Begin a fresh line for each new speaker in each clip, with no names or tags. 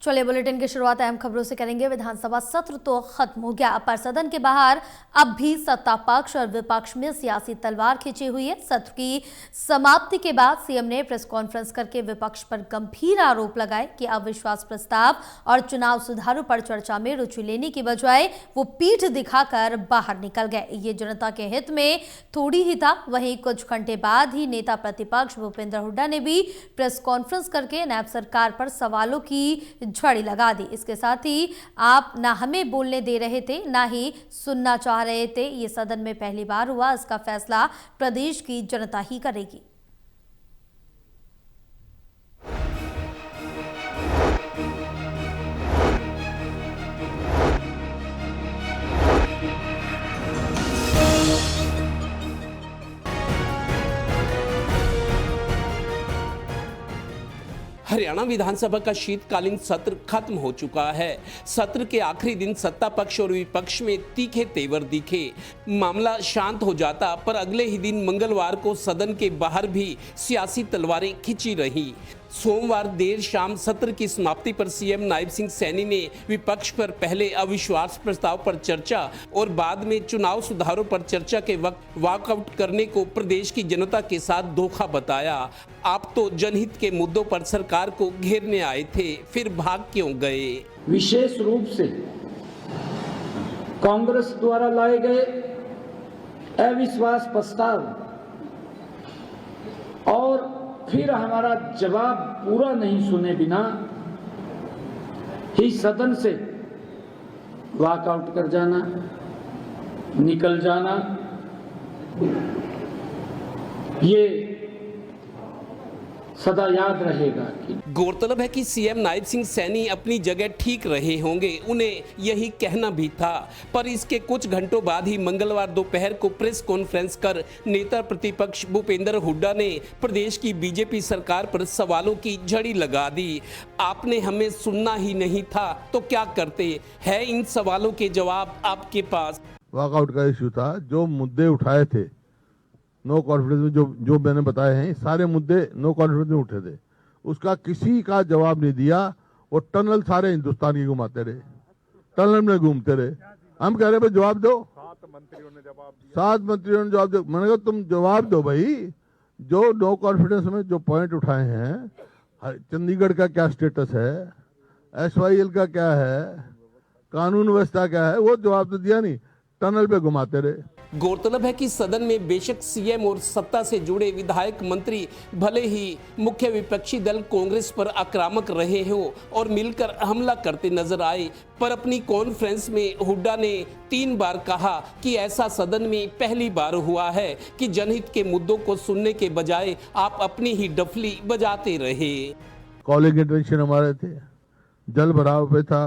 चलिए बुलेटिन की शुरुआत अहम खबरों से करेंगे। विधानसभा सत्र तो खत्म हो गया, पर सदन के बाहर अब भी सत्ता पक्ष और विपक्ष में सियासी तलवार खिंची हुई है। सत्र की समाप्ति के बाद सीएम ने प्रेस कॉन्फ्रेंस करके विपक्ष पर गंभीर आरोप लगाए कि अविश्वास प्रस्ताव और चुनाव सुधारों पर चर्चा में रुचि लेने की बजाय वो पीठ दिखाकर बाहर निकल गए। ये जनता के हित में थोड़ी ही था। वहीं कुछ घंटे बाद ही नेता प्रतिपक्ष भूपेंद्र हुड्डा ने भी प्रेस कॉन्फ्रेंस करके नैब सरकार पर सवालों की झड़ी लगा दी। इसके साथ ही आप ना हमें बोलने दे रहे थे, ना ही सुनना चाह रहे थे। ये सदन में पहली बार हुआ। इसका फैसला प्रदेश की जनता ही करेगी।
हरियाणा विधानसभा का शीतकालीन सत्र खत्म हो चुका है। सत्र के आखिरी दिन सत्ता पक्ष और विपक्ष में तीखे तेवर दिखे। मामला शांत हो जाता, पर अगले ही दिन मंगलवार को सदन के बाहर भी सियासी तलवारें खिंची रही। सोमवार देर शाम सत्र की समाप्ति पर सीएम नायब सिंह सैनी ने विपक्ष पर पहले अविश्वास प्रस्ताव पर चर्चा और बाद में चुनाव सुधारों पर चर्चा के वक्त वॉकआउट करने को प्रदेश की जनता के साथ धोखा बताया। आप तो जनहित के मुद्दों पर सरकार को घेरने आए थे, फिर भाग क्यों गए?
विशेष रूप से कांग्रेस द्वारा लाए गए अविश्वास प्रस्ताव और फिर हमारा जवाब पूरा नहीं सुने बिना ही सदन से वॉकआउट कर जाना, निकल जाना, ये सदा याद रहेगा।
गौरतलब है कि सीएम नायब सिंह सैनी अपनी जगह ठीक रहे होंगे, उन्हें यही कहना भी था। पर इसके कुछ घंटों बाद ही मंगलवार दोपहर को प्रेस कॉन्फ्रेंस कर नेता प्रतिपक्ष भूपेंद्र हुड्डा ने प्रदेश की बीजेपी सरकार पर सवालों की झड़ी लगा दी। आपने हमें सुनना ही नहीं था तो क्या करते? है इन सवालों के जवाब आपके पास?
वॉकआउट का इश्यू था। जो मुद्दे उठाए थे नो कॉन्फिडेंस में, जो मैंने बताए हैं, सारे मुद्दे नो कॉन्फिडेंस में उठे थे। उसका किसी का जवाब नहीं दिया। वो टनल सारे हिंदुस्तान की घुमाते रहे, टनल में घूमते रहे। हम कह रहे भाई जवाब दो। 7 मंत्रियों ने जवाब दो। मैंने कहा तुम जवाब दो भाई। जो नो कॉन्फिडेंस में जो पॉइंट उठाए हैं, चंडीगढ़ का क्या स्टेटस है, SYL का क्या है, कानून व्यवस्था क्या है, वो जवाब तो दिया नहीं, टनल पे घुमाते रहे।
गौरतलब है कि सदन में बेशक सीएम और सत्ता से जुड़े विधायक मंत्री भले ही मुख्य विपक्षी दल कांग्रेस पर आक्रामक रहे हो और मिलकर हमला करते नजर आए, पर अपनी कॉन्फ्रेंस में हुड्डा ने 3 बार कहा कि ऐसा सदन में पहली बार हुआ है कि जनहित के मुद्दों को सुनने के बजाय आप अपनी ही डफली बजाते रहे।
कॉलिंग इंटेंशन हमारे थे, जल भराव पे था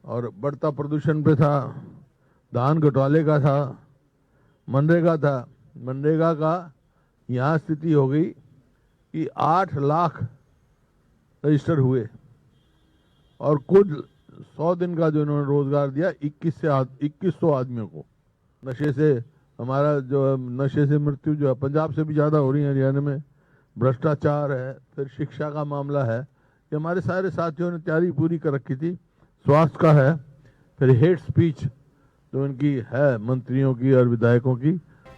और बढ़ता प्रदूषण पे था, धान घोटाले का था, मनरेगा था। मनरेगा का यहाँ स्थिति हो गई कि 8 लाख रजिस्टर हुए और कुछ 100 दिन का जो इन्होंने रोजगार दिया 2100 आदमियों को। नशे से हमारा जो नशे से मृत्यु जो है पंजाब से भी ज़्यादा हो रही है हरियाणा में। भ्रष्टाचार है, फिर शिक्षा का मामला है कि हमारे सारे साथियों ने तैयारी पूरी कर रखी थी। स्वास्थ्य का है, फिर हेट स्पीच तो इनकी है मंत्रियों की और विधायकों की।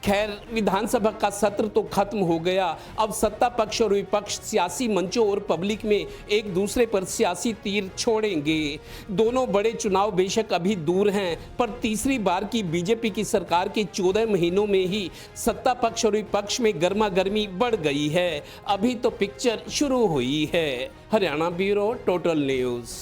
खैर, विधानसभा का सत्र तो खत्म हो गया। अब सत्ता पक्ष और विपक्ष सियासी मंचों और पब्लिक में एक दूसरे पर सियासी तीर छोड़ेंगे। दोनों बड़े चुनाव बेशक अभी दूर हैं, पर तीसरी बार की बीजेपी की सरकार के 14 महीनों में ही सत्ता पक्ष और विपक्ष में गर्मा गर्मी बढ़ गई है। अभी तो पिक्चर शुरू हुई है। Haryana bureau, total news.